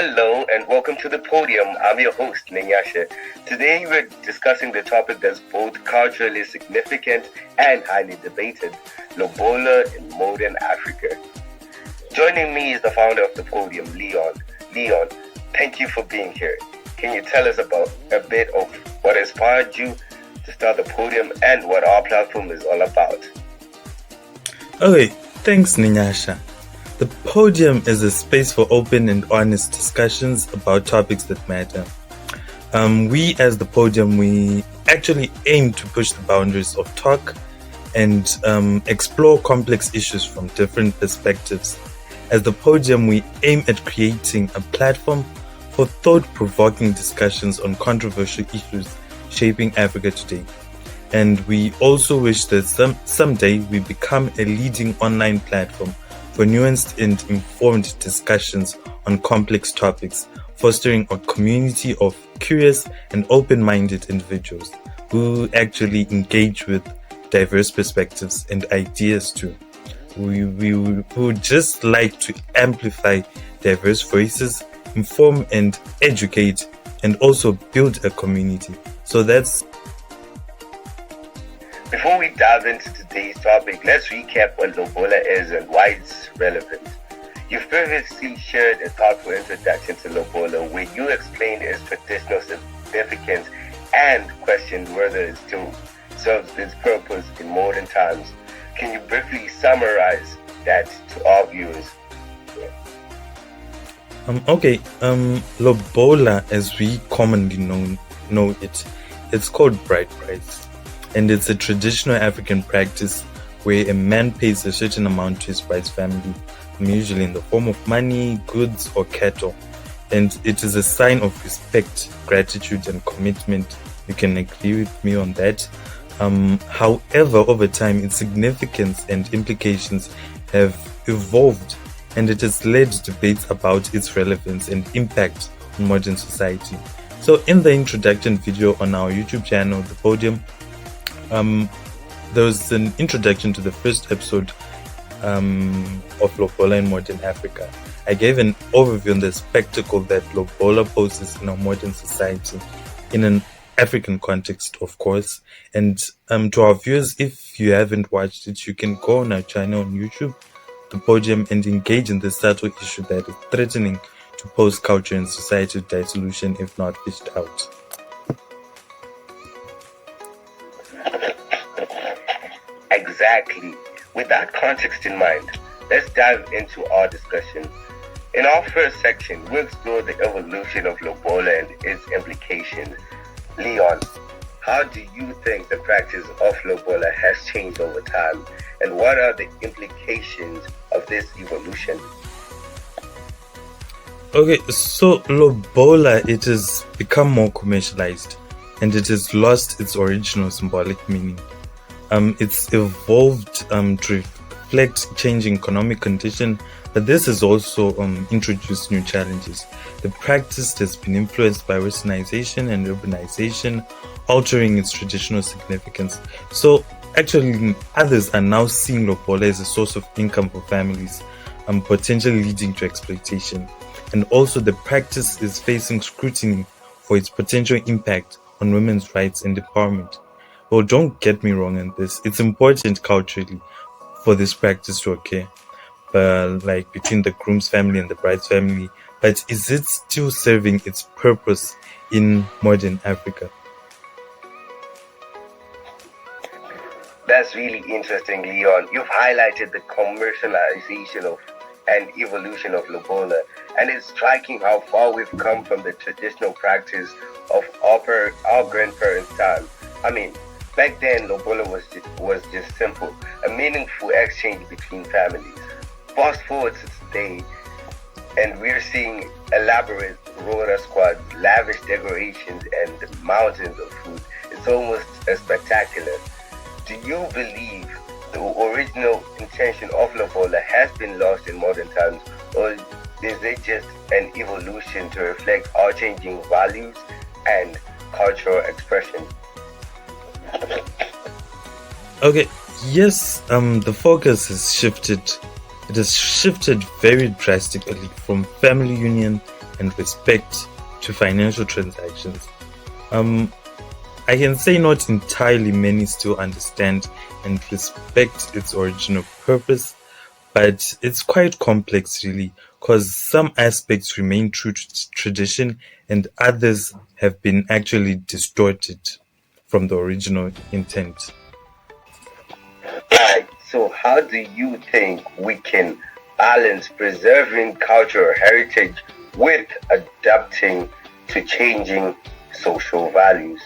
Hello and welcome to the Podium. I'm your host, Ninyasha. Today we're discussing the topic that's both culturally significant and highly debated, Lobola in modern Africa. Joining me is the founder of the Podium, Leon. Leon, thank you for being here. Can you tell us about a bit of what inspired you to start the Podium and what our platform is all about? Okay, thanks Ninyasha. The Podium is a space for open and honest discussions about topics that matter. We as the Podium, we actually aim to push the boundaries of talk and explore complex issues from different perspectives. As the Podium, we aim at creating a platform for thought-provoking discussions on controversial issues shaping Africa today. And we also wish that someday we become a leading online platform for nuanced and informed discussions on complex topics, fostering a community of curious and open-minded individuals who actually engage with diverse perspectives and ideas too. We would just like to amplify diverse voices, inform and educate, and also build a community. So that's... Before we dive into today's topic, let's recap what Lobola is and why it's relevant. You've previously shared a thoughtful introduction to Lobola where you explained its traditional significance and questioned whether it still serves its purpose in modern times. Can you briefly summarize that to our viewers? Lobola, as we commonly know it, it's called bride price. And it's a traditional African practice where a man pays a certain amount to his bride's family, usually in the form of money, goods, or cattle. And it is a sign of respect, gratitude, and commitment. You can agree with me on that. However, over time, its significance and implications have evolved, and it has led debates about its relevance and impact on modern society. So in the introduction video on our YouTube channel, The Podium, there was an introduction to the first episode of Lobola in modern Africa. I gave an overview on the spectacle that Lobola poses in our modern society in an African context, of course. And to our viewers, if you haven't watched it, you can go on our channel on YouTube, The Podium, and engage in this subtle issue that is threatening to pose culture and society to dissolution if not fished out. Exactly. With that context in mind, let's dive into our discussion. In our first section, we explore the evolution of Lobola and its implications. Leon, how do you think the practice of Lobola has changed over time, and what are the implications of this evolution? Okay, so Lobola, it has become more commercialized and it has lost its original symbolic meaning. It's evolved to reflect changing economic condition, but this has also introduced new challenges. The practice has been influenced by westernization and urbanization, altering its traditional significance. So actually, others are now seeing Lobola as a source of income for families, potentially leading to exploitation. And also the practice is facing scrutiny for its potential impact on women's rights and empowerment. Well, don't get me wrong on this. It's important culturally for this practice to occur, like between the groom's family and the bride's family. But is it still serving its purpose in modern Africa? That's really interesting, Leon. You've highlighted the commercialization of and evolution of Lobola, and it's striking how far we've come from the traditional practice of our grandparents' time. I mean, back then, Lobola was just simple, a meaningful exchange between families. Fast forward to today, and we're seeing elaborate rota squads, lavish decorations, and mountains of food. It's almost spectacular. Do you believe the original intention of Lobola has been lost in modern times, or is it just an evolution to reflect our changing values and cultural expression? Okay, yes, the focus has shifted. It has shifted very drastically from family union and respect to financial transactions. I can say not entirely many still understand and respect its original purpose, but it's quite complex really, because some aspects remain true to tradition and others have been actually distorted from the original intent. Right. So, how do you think we can balance preserving cultural heritage with adapting to changing social values?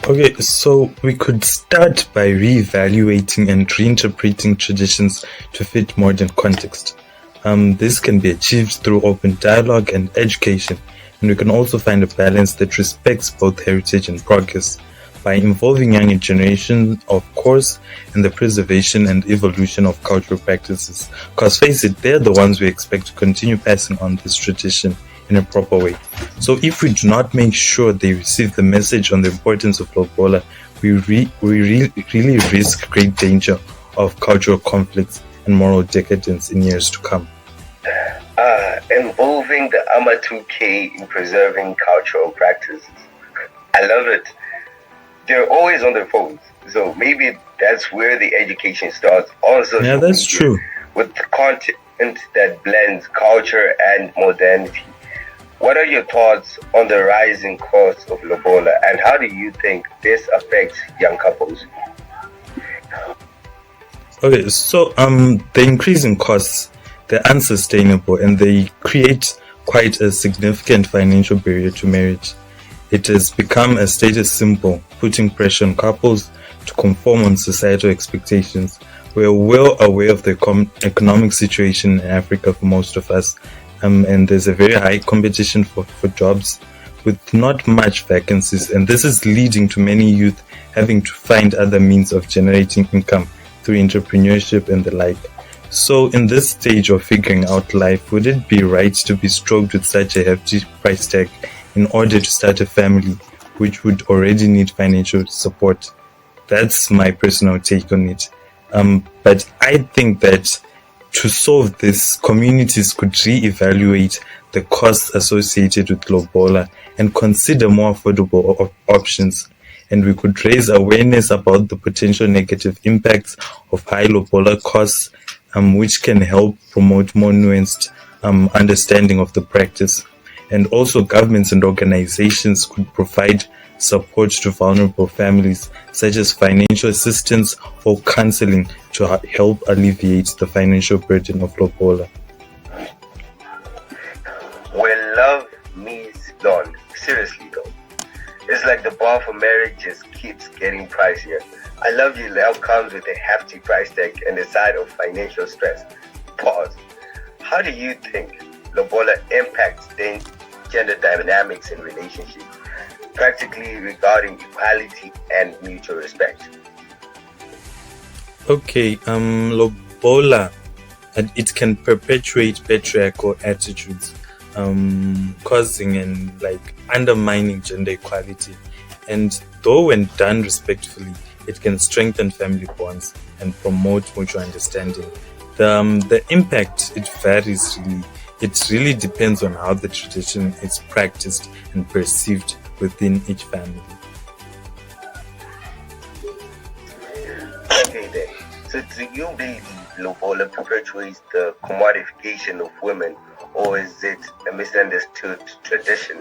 Okay, so we could start by reevaluating and reinterpreting traditions to fit modern context. This can be achieved through open dialogue and education, and we can also find a balance that respects both heritage and progress by involving younger generations, of course, in the preservation and evolution of cultural practices. Because face it, they're the ones we expect to continue passing on this tradition in a proper way. So if we do not make sure they receive the message on the importance of Lobola, we really risk great danger of cultural conflicts and moral decadence in years to come. Involving the AMA 2K in preserving cultural practices. I love it. They're always on their phones, so maybe that's where the education starts on social Yeah, that's media, true. with content that blends culture and modernity. What are your thoughts on the rising cost of Lobola, and how do you think this affects young couples? Okay, so the increasing costs, they're unsustainable and they create quite a significant financial barrier to marriage. It has become a status symbol, putting pressure on couples to conform on societal expectations. We're well aware of the economic situation in Africa for most of us, and there's a very high competition for jobs with not much vacancies, and this is leading to many youth having to find other means of generating income through entrepreneurship and the like. So in this stage of figuring out life, would it be right to be stroked with such a hefty price tag in order to start a family which would already need financial support? That's my personal take on it. But I think that to solve this, communities could re-evaluate the costs associated with Lobola and consider more affordable options. And we could raise awareness about the potential negative impacts of high Lobola costs, which can help promote more nuanced understanding of the practice. And also governments and organizations could provide support to vulnerable families, such as financial assistance or counseling to help alleviate the financial burden of Lobola. When love meets dawn, seriously though, it's like the bar for marriage just keeps getting pricier. I love you now comes with a hefty price tag and a side of financial stress. Pause. How do you think Lobola impacts then gender dynamics in relationships, practically regarding equality and mutual respect? Okay, Lobola, it can perpetuate patriarchal attitudes, causing and undermining gender equality. And though when done respectfully, it can strengthen family bonds and promote mutual understanding. The impact, it varies really. It really depends on how the tradition is practiced and perceived within each family. Okay then. So do you believe Lobola perpetuates the commodification of women, or is it a misunderstood tradition?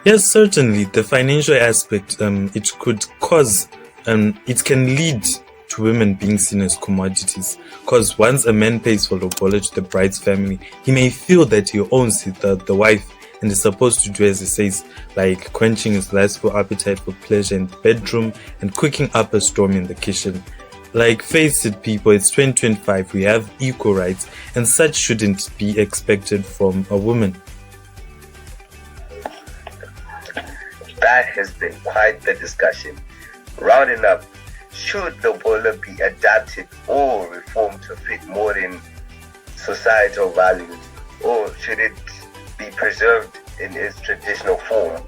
Yes, certainly. The financial aspect, it could cause, it can lead to women being seen as commodities. Because once a man pays for Lobola to the bride's family, he may feel that he owns the wife and is supposed to do as he says, like quenching his lustful appetite for pleasure in the bedroom and cooking up a storm in the kitchen. Like, face it, people, it's 2025, we have equal rights, and such shouldn't be expected from a woman. That has been quite the discussion. Rounding up, should Lobola be adapted or reformed to fit modern societal values, or should it be preserved in its traditional form?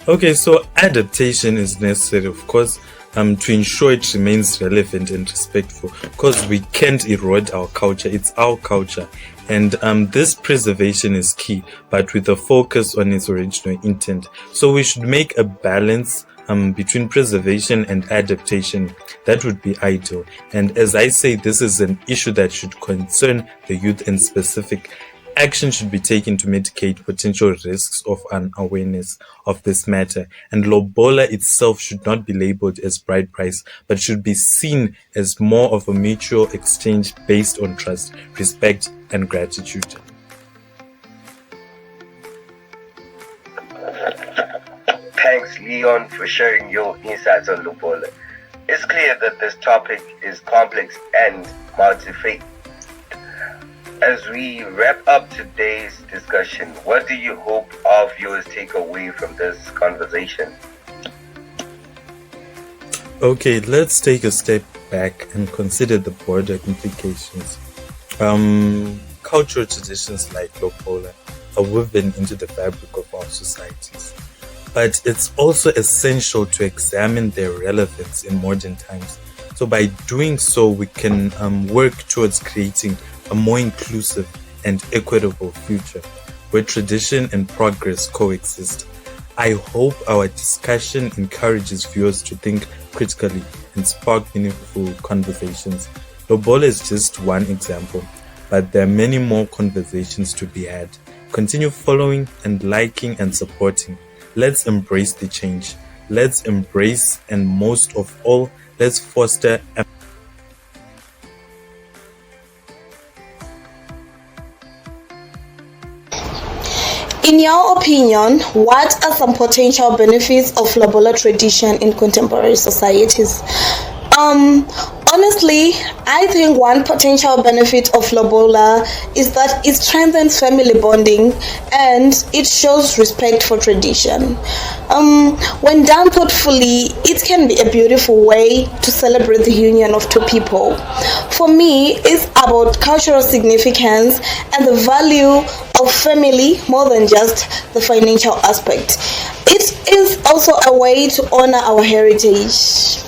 Okay, so adaptation is necessary, of course, to ensure it remains relevant and respectful, because we can't erode our culture. It's our culture, And this preservation is key, but with a focus on its original intent. So we should make a balance between preservation and adaptation. That would be ideal. And as I say, this is an issue that should concern the youth in specific. Action should be taken to mitigate potential risks of unawareness of this matter. And Lobola itself should not be labeled as bride price, but should be seen as more of a mutual exchange based on trust, respect, and gratitude. Thanks, Leon, for sharing your insights on Lobola. It's clear that this topic is complex and multifaceted. As we wrap up today's discussion, what do you hope our viewers take away from this conversation? Okay, let's take a step back and consider the broader implications. Cultural traditions like Lobola are woven into the fabric of our societies, but it's also essential to examine their relevance in modern times. So by doing so, we can work towards creating a more inclusive and equitable future where tradition and progress coexist. I hope our discussion encourages viewers to think critically and spark meaningful conversations. Lobola is just one example, but there are many more conversations to be had. Continue following and liking and supporting. Let's embrace the change. Let's embrace, and most of all, let's foster In your opinion, what are some potential benefits of Lobola tradition in contemporary societies? Honestly, I think one potential benefit of Lobola is that it strengthens family bonding and it shows respect for tradition. When done thoughtfully, it can be a beautiful way to celebrate the union of two people. For me, it's about cultural significance and the value of family more than just the financial aspect. It is also a way to honor our heritage.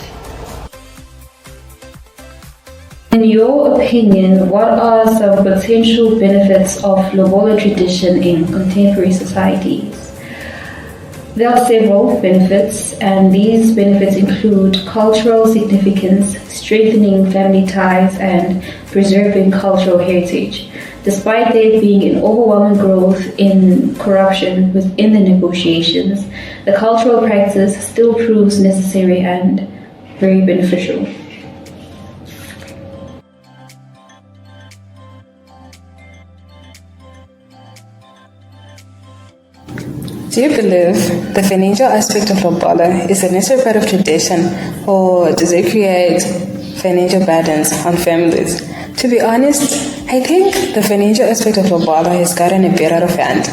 In your opinion, what are some potential benefits of Lobola tradition in contemporary societies? There are several benefits, and these benefits include cultural significance, strengthening family ties, and preserving cultural heritage. Despite there being an overwhelming growth in corruption within the negotiations, the cultural practice still proves necessary and very beneficial. Do you believe the financial aspect of Lobola is a necessary part of tradition, or does it create financial burdens on families? To be honest, I think the financial aspect of Lobola has gotten a bit out of hand.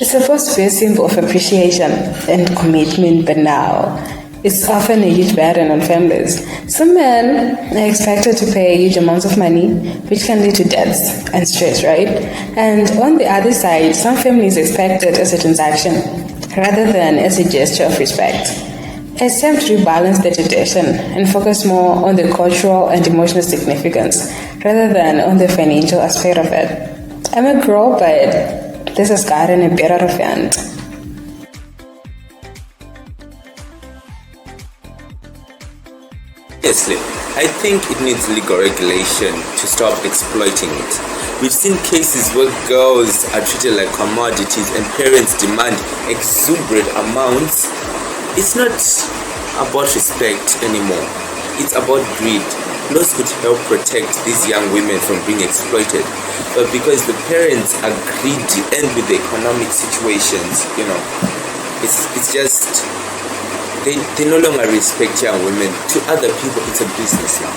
It's supposed to be a symbol of appreciation and commitment, but now it's often a huge burden on families. Some men are expected to pay huge amounts of money, which can lead to debts and stress, right? And on the other side, some families expect it as a transaction rather than as a gesture of respect. It's time to rebalance the tradition and focus more on the cultural and emotional significance rather than on the financial aspect of it. I'm a girl, but this has gotten a bit out of hand. Honestly, I think it needs legal regulation to stop exploiting it. We've seen cases where girls are treated like commodities and parents demand exuberant amounts. It's not about respect anymore. It's about greed. Laws could help protect these young women from being exploited, but because the parents are greedy and with the economic situations, it's just they no longer respect young women. To other people, it's a business now.